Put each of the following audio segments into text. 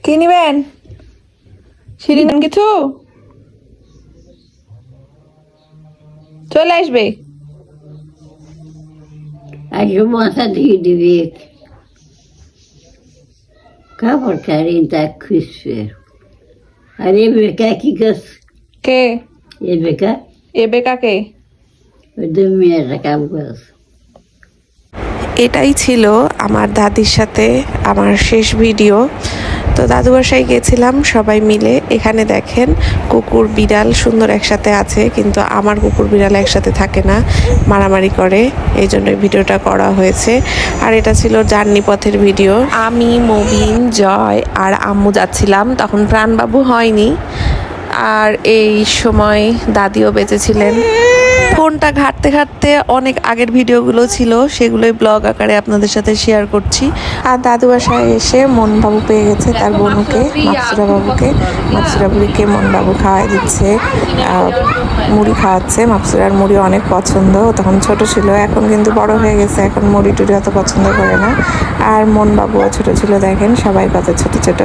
কি নিবেন? সিঁড়ি নেন কিছু? চলে আসবে। আগে মাথা দিয়ে দিবি কাপড় কারি তা খুশবে আর এ বেকা কি কাজ কে? এ বেকা কাকে? ওই দু মেয়েরা কাম কাজ এটাই ছিল আমার দাদির সাথে আমার শেষ ভিডিও। তো দাদু বাসায় গেছিলাম সবাই মিলে। এখানে দেখেন কুকুর বিড়াল সুন্দর একসাথে আছে, কিন্তু আমার কুকুর বিড়াল একসাথে থাকে না, মারামারি করে। এই জন্য ভিডিওটা করা হয়েছে। আর এটা ছিল জার্নি পথের ভিডিও। আমি, মবিন, জয় আর আম্মু যাচ্ছিলাম। তখন প্রাণবাবু হয়নি। আর এই সময় দাদিও বেঁচে ছিলেন। ফোনটা ঘাঁটতে ঘাঁটতে অনেক আগের ভিডিওগুলো ছিল, সেগুলোই ব্লগ আকারে আপনাদের সাথে শেয়ার করছি। আর দাদু বাসায় এসে মনবাবু পেয়ে গেছে তার বোনকে, মাকসুরা বাবুকে। মাকসুরা বুড়িকে মনবাবু খাওয়াই দিচ্ছে, মুড়ি খাওয়াচ্ছে। মাকসুরার মুড়ি অনেক পছন্দ, তখন ছোট ছিল, এখন কিন্তু বড় হয়ে গেছে, এখন মুড়ি টুড়ি অত পছন্দ করে না। আর মনবাবুও ছোট ছিল, দেখেন সবাই কত ছোট ছোট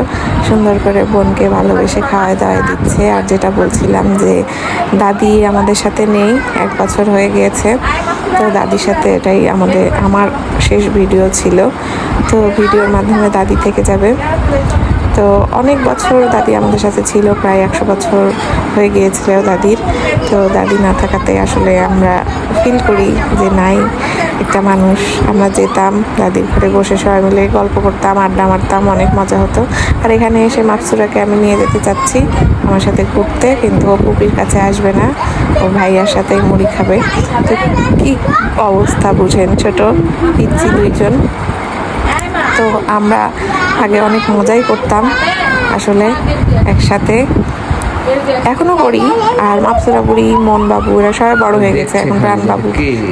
সুন্দর করে বোনকে ভালোবেসে খাওয়াই দাওয়াই দিচ্ছে। আর যেটা বলছিলাম যে দাদি আমাদের সাথে নেই, 1 বছর হয়ে গিয়েছে। তো দাদির সাথে এটাই আমার শেষ ভিডিও ছিল। তো ভিডিওর মাধ্যমে দাদি থেকে যাবে। তো অনেক বছর দাদি আমাদের সাথে ছিল, প্রায় 100 বছর হয়ে গিয়েছিল দাদির। তো দাদি না থাকাতে আসলে আমরা ফিল করি যে নাই একটা মানুষ। আমরা যেতাম দাদির ঘরে বসে সবাই মিলে গল্প করতাম, আড্ডা মারতাম, অনেক মজা হতো। আর এখানে এসে মাকসুরাকে আমি নিয়ে যেতে চাচ্ছি আমার সাথে ঘুরতে, কিন্তু ও পুপির কাছে আসবে না, ও ভাইয়ার সাথে মুড়ি খাবে। তো কি অবস্থা বুঝেন, ছোট পিচ্ছি দুইজন। তো আমরা আগে অনেক মজাই করতাম আসলে একসাথে, এখনো করি। আর মাকসুরা বুড়ি, মনবাবু এরা সবাই বড় হয়ে গেছে, এখন প্রাণবাবু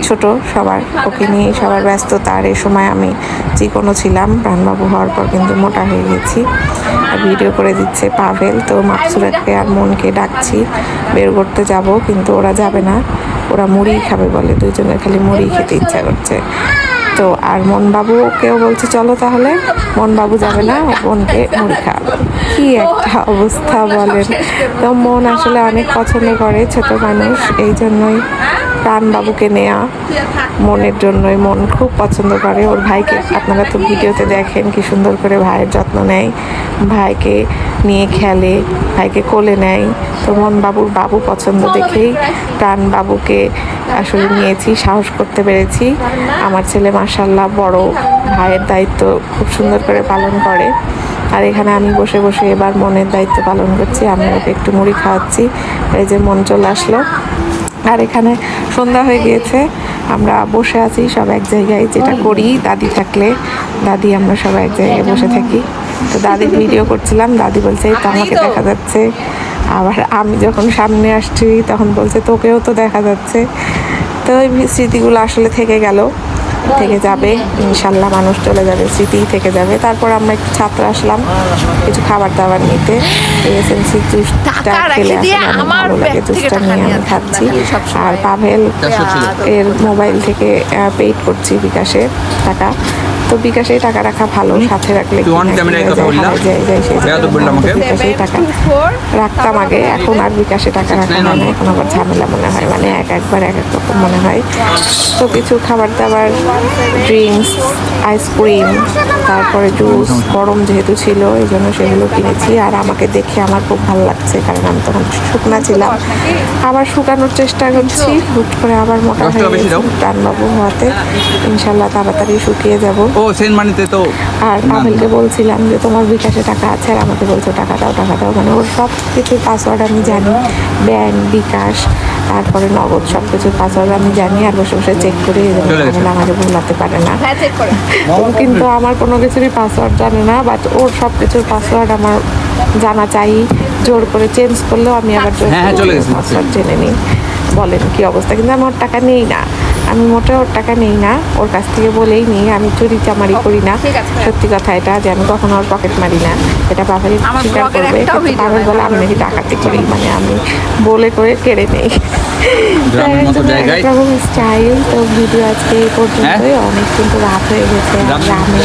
ছোট সবার, ওকে নিয়ে সবার ব্যস্ততা। আর এই সময় আমি চিকনও ছিলাম, প্রাণবাবু হওয়ার পর কিন্তু মোটা হয়ে গেছি। ভিডিও করে দিচ্ছে পাভেল। তো মাকসুরাকে আর মনকে ডাকছি, বের করতে যাব, কিন্তু ওরা যাবে না, ওরা মুড়ি খাবে বলে, দুইজনের খালি মুড়ি খেতে ইচ্ছা করছে। তো আর মনবাবুকেও বলছে চলো, তাহলে মনবাবু যাবে না, বোনকে মুড়ি খাওয়াবো। কি একটা অবস্থা বলেন। তো মন আসলে অনেক পছন্দ করে ছোট মানুষ, এই জন্যই প্রাণবাবুকে নেয়া মনের জন্যই। মন খুব পছন্দ করে ওর ভাইকে, আপনারা তো ভিডিওতে দেখেন কি সুন্দর করে ভাইয়ের যত্ন নেয়, ভাইকে নিয়ে খেলে, ভাইকে কোলে নেয়। তো মনবাবুর বাবু পছন্দ দেখেই প্রাণবাবুকে আসলে নিয়েছি, সাহস করতে পেরেছি। আমার ছেলে মাশাআল্লাহ বড়, ভাইয়ের দায়িত্ব খুব সুন্দর করে পালন করে। আর এখানে আমি বসে বসে এবার মনের দায়িত্ব পালন করছি, আমি ওকে একটু মুড়ি খাওয়াচ্ছি। এই যে মন চলে আসলো। আর এখানে সন্ধ্যা হয়ে গিয়েছে, আমরা বসে আছি সব এক জায়গায়, যেটা করি দাদি থাকলে। দাদি আমরা সবাই এক জায়গায় বসে থাকি। তো দাদির ভিডিও করছিলাম, দাদি বলছে এই তো আমাকে দেখা যাচ্ছে। আবার আমি যখন সামনে আসছি তখন বলছে তোকেও তো দেখা যাচ্ছে। তো ওই স্মৃতিগুলো আসলে থেকে গেল, থেকে যাবে ইনশাল্লাহ, মানুষ চলে যাবে, স্মৃতি থেকে যাবে। তারপর আমরা একটু ছাত্র আসলাম কিছু খাবার দাবার নিতে। এসএমসি জুসটা খেলে আসলে অনেক ভালো লাগে, জুসটা নিয়ে আমি খাচ্ছি। আর পাভেল এর মোবাইল থেকে পেইড করছি বিকাশে টাকা। তো বিকাশে টাকা রাখা ভালো, সাথে রাখলে বিকাশে টাকা রাখতাম আগে, এখন আর বিকাশে টাকা রাখা হয় না, এখন আবার ঝামেলা মনে হয়, মানে একবার এক এক রকম মনে হয়। তো কিছু খাবার দাবার, ড্রিঙ্কস, আইসক্রিম, তারপরে জুস, গরম যেহেতু ছিল এই জন্য সেগুলো কিনেছি। আর আমাকে দেখে আমার খুব ভালো লাগছে, কারণ আমি তখন শুকনা ছিলাম, আবার শুকানোর চেষ্টা করছি, হুট করে আবার মোটা হয়ে গেছি প্রাণবাবু হওয়াতে। ইনশাল্লাহ তাড়াতাড়ি শুকিয়ে যাব। আর পাভেলকে বলছিলাম যে তোমার বিকাশে টাকা আছে, আর আমাকে বলছো টাকা দাও টাকা দাও, মানে ওর সব কিছুর পাসওয়ার্ড আমি জানি, ব্যাংক, বিকাশ, তারপরে নগদ, সব কিছুর পাসওয়ার্ড আমি জানি। আর বসে বসে চেক করে আমাকে ভুলাতে পারে না। কিন্তু আমার কোনো কিছুরই পাসওয়ার্ড জানে না, বাট ওর সব কিছুর পাসওয়ার্ড আমার জানা চাই। জোর করে চেঞ্জ করলেও আমি আবার পাসওয়ার্ড জেনে নিই। বলেন কি অবস্থা। কিন্তু আমি ওর টাকা নেই না, আমি মোটেও ওর টাকা নেই না, ওর কাছ থেকে বলেই নিই। আমি চুরি চামারি করি না, সত্যি কথা এটা, যে আমি কখনো ওর পকেট মারি না। এটা পাভেল স্বীকার করবে। পাভেল বলে আমি নাকি ডাকাতি করি, মানে আমি বলে করে কেড়ে নেই। গ্রামের মতো জায়গায় এরকম স্টাইল। তো ভিডিও আজকে এই পর্যন্তই। অনেক কিন্তু রাত হয়ে গেছে। আর গ্রামে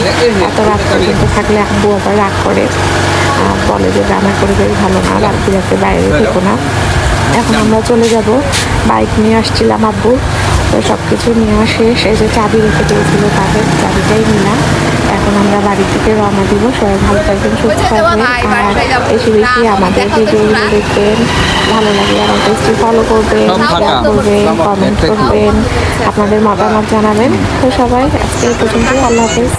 এত রাত পর্যন্ত থাকলে আব্বু আবার রাগ করে, বলে যে গ্রামের পরিবেশ ভালো না, রাত্রি রাতে বাইরে থেকো না। এখন আমরা চলে যাব, বাইক নিয়ে আসছিলাম আব্বু, তো সব কিছু নেওয়া শেষ। এই যে চাবি রেখে দিয়েছিল তাদের, চাবিটাই নিলাম। এখন আমরা বাড়ি থেকে রওনা দিব। সবাই ভালো থাকবেন, সুস্থ থাকবেন। আর বেশি বেশি আমাদের ভিডিওগুলো দেখবেন, ভালো লাগলে আমার পেজটি ফলো করবেন, শেয়ার করবেন, কমেন্ট করবেন, আপনাদের মতামত জানাবেন। তো সবাই আজকে এই পর্যন্ত, আল্লাহ হাফেজ।